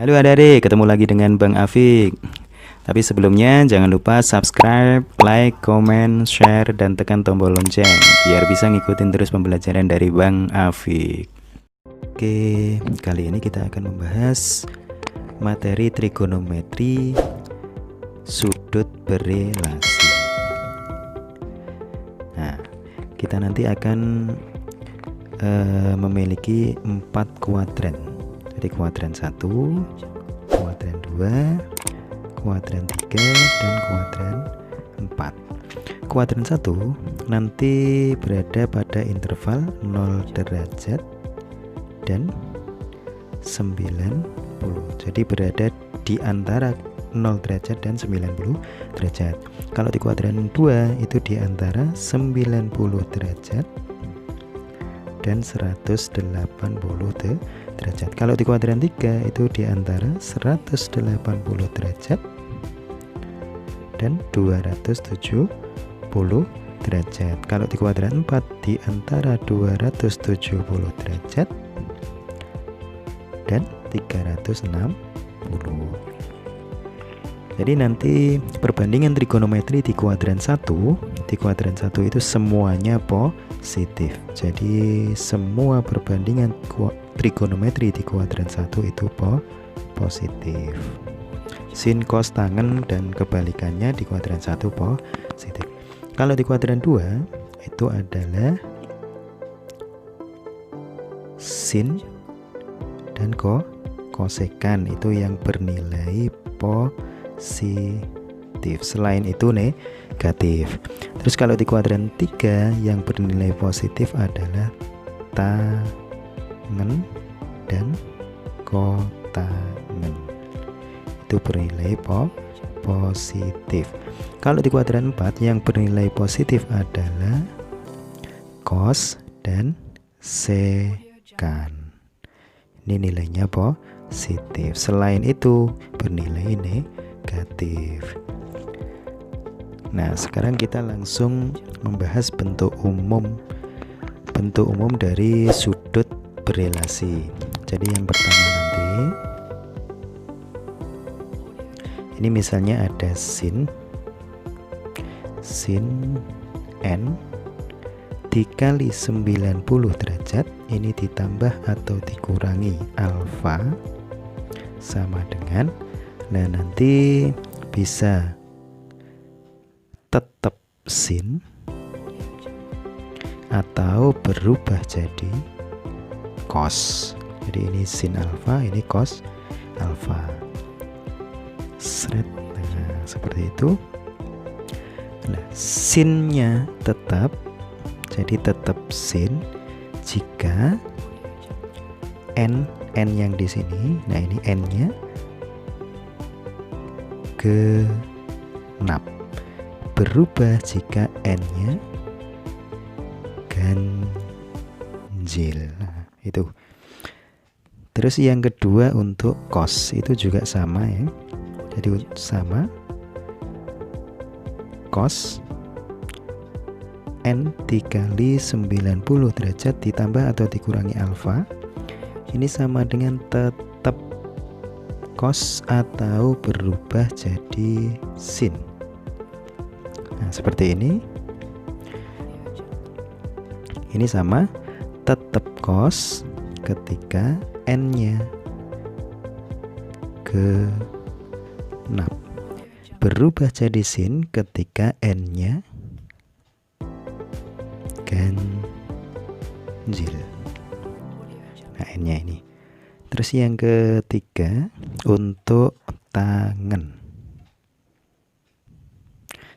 Halo adik-adik, ketemu lagi dengan Bang Afik. Tapi sebelumnya jangan lupa subscribe, like, comment, share, dan tekan tombol lonceng biar bisa ngikutin terus pembelajaran dari Bang Afik. Oke, kali ini kita akan membahas materi trigonometri sudut berelasi. Nah, kita nanti akan memiliki 4 kuadran. Jadi kuadran 1, kuadran 2, kuadran 3, dan kuadran 4. Kuadran 1 nanti berada pada interval 0 derajat dan 90. Jadi berada di antara 0 derajat dan 90 derajat. Kalau di kuadran 2 itu di antara 90 derajat dan 180 derajat. Kalau di kuadran 3 itu di antara 180 derajat dan 270 derajat. Kalau di kuadran 4 di antara 270 derajat dan 360. Jadi nanti perbandingan trigonometri di kuadran 1 itu semuanya positif. Jadi semua perbandingan trigonometri di kuadran 1 itu positif. Sin, cos, tangen, dan kebalikannya di kuadran 1 positif. Kalau di kuadran 2 itu adalah sin dan kosekan, itu yang bernilai positif. Selain itu negatif. Terus kalau di kuadran 3 yang bernilai positif adalah tangen dan kotangen. Itu bernilai positif. Kalau di kuadran 4 yang bernilai positif adalah cos dan sekan. Ini nilainya positif. Selain itu bernilai negatif. Nah, sekarang kita langsung membahas bentuk umum dari sudut berelasi. Jadi yang pertama nanti ini misalnya ada sin n dikali 90 derajat, ini ditambah atau dikurangi alfa sama dengan, nah nanti bisa tetap sin atau berubah jadi cos. Jadi ini sin alfa, ini cos alfa. Nah, seperti itu. Nah, sinnya tetap, jadi tetap sin jika n yang di sini, nah ini n-nya genap. Berubah jika n-nya ganjil. Nah, itu. Terus yang kedua untuk cos itu juga sama ya. Jadi sama cos n dikali 90 derajat ditambah atau dikurangi alfa, ini sama dengan tetap cos atau berubah jadi sin. Nah, seperti ini. Ini sama tetap cos ketika n-nya genap. Berubah jadi sin ketika n-nya ganjil. Nah, n-nya ini. Terus yang ketiga untuk tangen.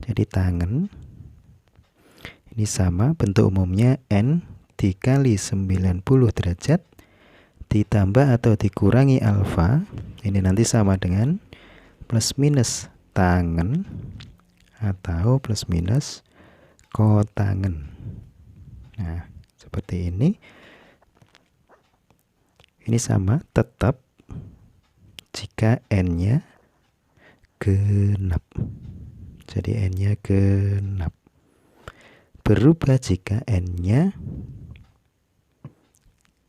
Jadi tangen ini sama bentuk umumnya n dikali 90 derajat ditambah atau dikurangi alfa. Ini nanti sama dengan plus minus tangen atau plus minus kotangen. Nah, seperti ini. Ini sama tetap jika n-nya genap. Jadi n-nya genap. Berubah jika n-nya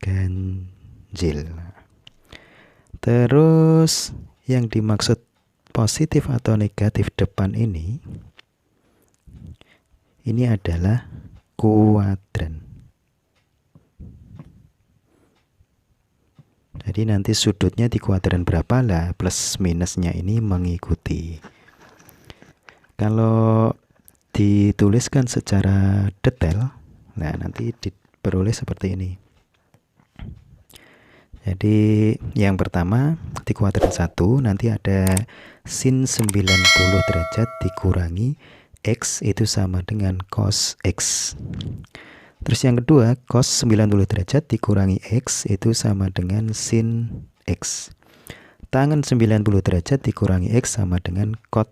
ganjil. Terus yang dimaksud positif atau negatif depan ini adalah kuadran. Jadi nanti sudutnya di kuadran berapa lah, plus minusnya ini mengikuti. Kalau dituliskan secara detail, nah nanti diperoleh seperti ini. Jadi yang pertama di kuadran 1 nanti ada sin 90 derajat dikurangi X itu sama dengan cos X. Terus yang kedua, cos 90 derajat dikurangi X itu sama dengan sin X. Tangen 90 derajat dikurangi X sama dengan cot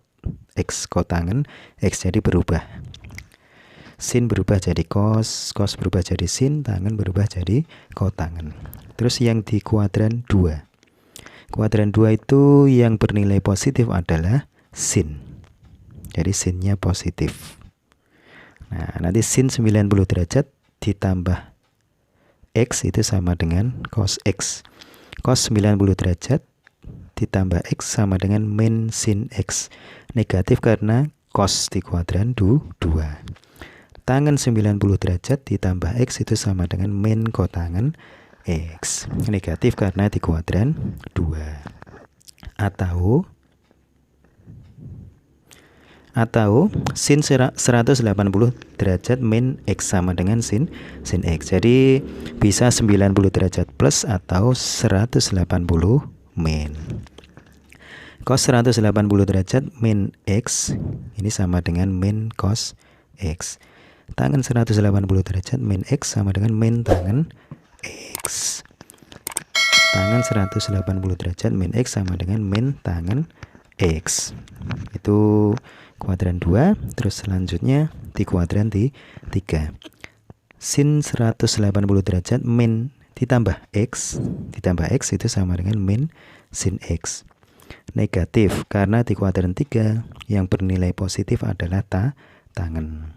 X. Kotangen X jadi berubah. Sin berubah jadi cos, cos berubah jadi sin, tangen berubah jadi kotangen. Terus yang di kuadran 2. Kuadran 2 itu yang bernilai positif adalah sin. Jadi sinnya positif. Nah, nanti sin 90 derajat ditambah X itu sama dengan cos X. Cos 90 derajat ditambah X sama dengan min sin X. Negatif karena cos di kuadran 2. Tangen 90 derajat ditambah X itu sama dengan min kotangen X. Negatif karena di kuadran 2. Atau sin 180 derajat min X sama dengan sin X. Jadi bisa 90 derajat plus atau 180 min. Cos 180 derajat min X ini sama dengan min cos X. Tangen 180 derajat min X sama dengan min tangen X. Tangen 180 derajat min X sama dengan min tangen X. Itu kuadran 2. Terus selanjutnya di kuadran 3. Sin 180 derajat min ditambah X itu sama dengan min sin X. Negatif karena di kuadran 3 yang bernilai positif adalah tangen.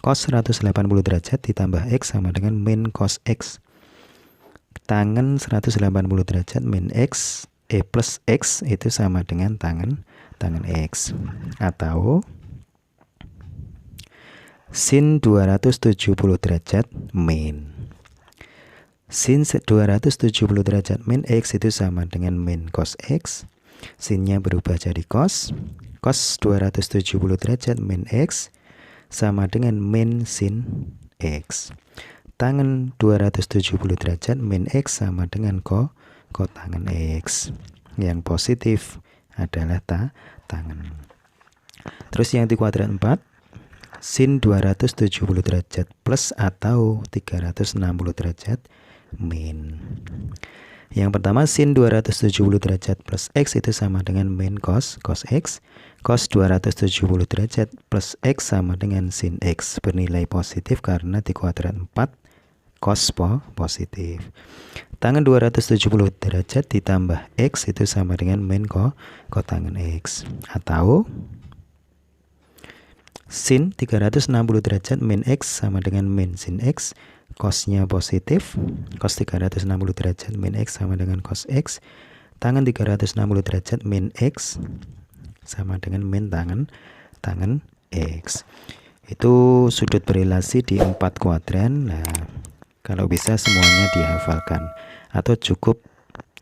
Cos 180 derajat ditambah X sama dengan min cos X. Tangen 180 derajat min X plus X itu sama dengan tangen X. Atau sin 270 derajat min. Sin 270 derajat min X itu sama dengan min cos X. Sinnya berubah jadi cos. Cos 270 derajat min X sama dengan min sin X. Tangen 270 derajat min X sama dengan kotangen X. Yang positif adalah tangen. Terus yang di kuadran 4, sin 270 derajat plus atau 360 derajat min. Yang pertama sin 270 derajat plus X itu sama dengan min cos X. Cos 270 derajat plus X sama dengan sin X. Bernilai positif karena di kuadran 4 cos positif. Tangen 270 derajat ditambah X itu sama dengan min kotangen X. Atau sin 360 derajat min X sama dengan min sin X. Cosnya positif. Cos 360 derajat min X sama dengan cos X. Tangen 360 derajat min X sama dengan min tangen X. Itu sudut berelasi di 4 kuadran. Nah, kalau bisa semuanya dihafalkan atau cukup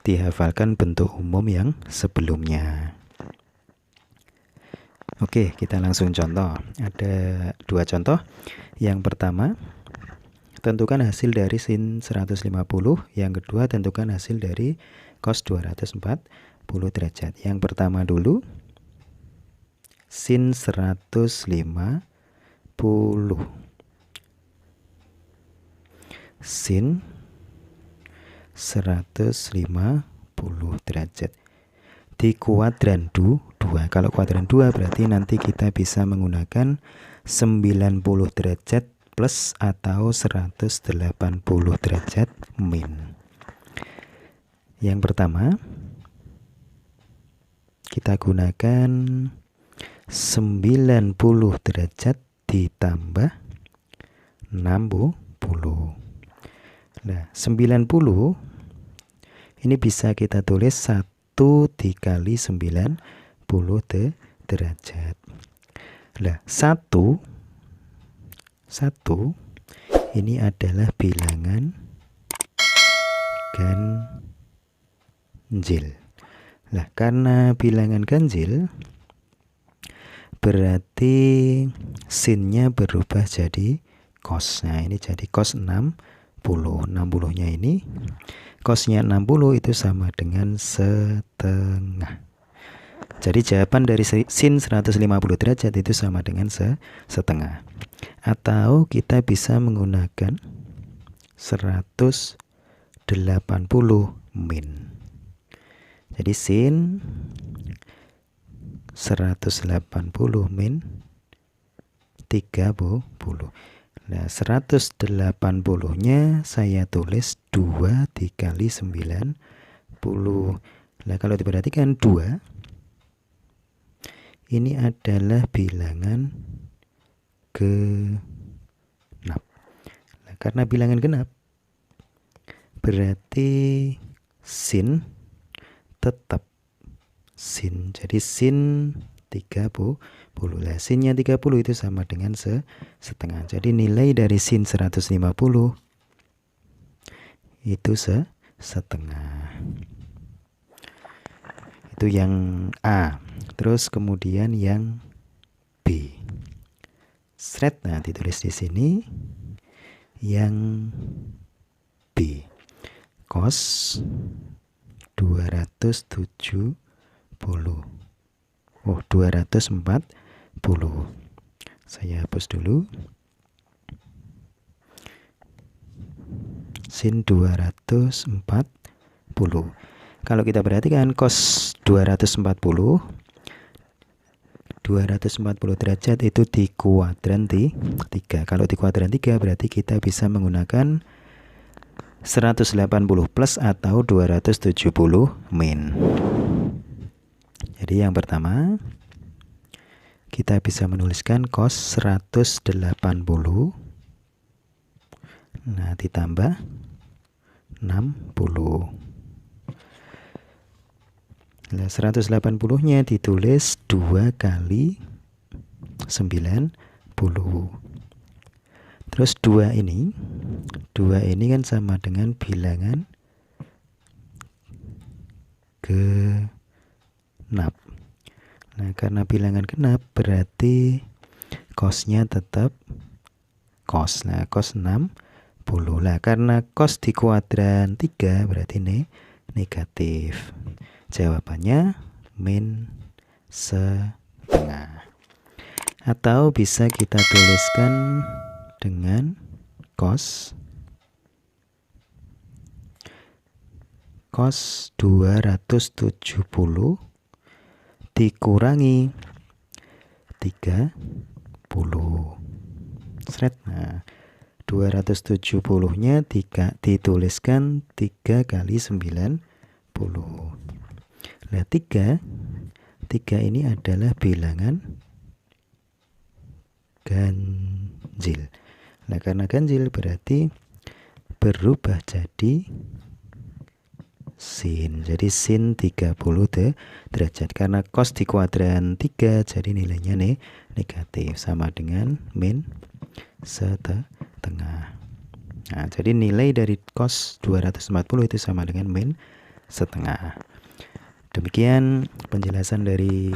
dihafalkan bentuk umum yang sebelumnya. Oke, kita langsung contoh. Ada 2 contoh. Yang pertama, tentukan hasil dari sin 150. Yang kedua, tentukan hasil dari cos 240 derajat. Yang pertama dulu, sin 150. Sin 150 derajat di kuadran 2. Kalau kuadran 2 berarti nanti kita bisa menggunakan 90 derajat plus atau 180 derajat min. Yang pertama kita gunakan 90 derajat ditambah 60. Nah, 90 Ini bisa kita tulis 1 dikali 90 derajat. Lah, 1 ini adalah bilangan ganjil. Lah, karena bilangan ganjil berarti sinnya berubah jadi cos. Nah, ini jadi cos 60. 60-nya ini cosnya 60 itu sama dengan setengah. Jadi jawaban dari sin 150 derajat itu sama dengan setengah. Atau kita bisa menggunakan 180 min. Jadi sin 180 min 30. Nah, 180-nya saya tulis 2 dikali 90. Nah, kalau diperhatikan 2 ini adalah bilangan genap. Nah, karena bilangan genap berarti sin tetap sin. Jadi sin 30. Nah, sinnya 30 itu sama dengan setengah. Jadi nilai dari sin 150 itu setengah. Itu yang A. Terus kemudian yang B. Nah, ditulis di sini yang B. Cos 270. 240. Saya hapus dulu. Sin 240. Kalau kita perhatikan cos 240 derajat itu di kuadran 3. Kalau di kuadran 3 berarti kita bisa menggunakan 180 plus atau 270 min. Jadi yang pertama kita bisa menuliskan cos 180. Nah, ditambah 60. Nah, 180-nya ditulis 2 kali 90. Terus 2 ini kan sama dengan bilangan genap. Nah, karena bilangan genap berarti cosnya tetap cos. Nah, cos 60. Lah, karena cos di kuadran 3 berarti ini negatif. Jawabannya min setengah. Atau bisa kita tuliskan dengan cos 270 dikurangi 30. Nah, 270-nya dituliskan 3 kali 90. Nah, 3 ini adalah bilangan ganjil. Nah, karena ganjil berarti berubah jadi sin. Jadi sin 30 derajat. Karena cos di kuadran 3 jadi nilainya negatif sama dengan min setengah. Nah, jadi nilai dari cos 240 itu sama dengan min setengah. Demikian penjelasan dari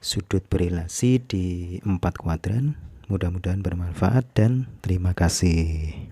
sudut berelasi di 4 kuadran. Mudah-mudahan bermanfaat dan terima kasih.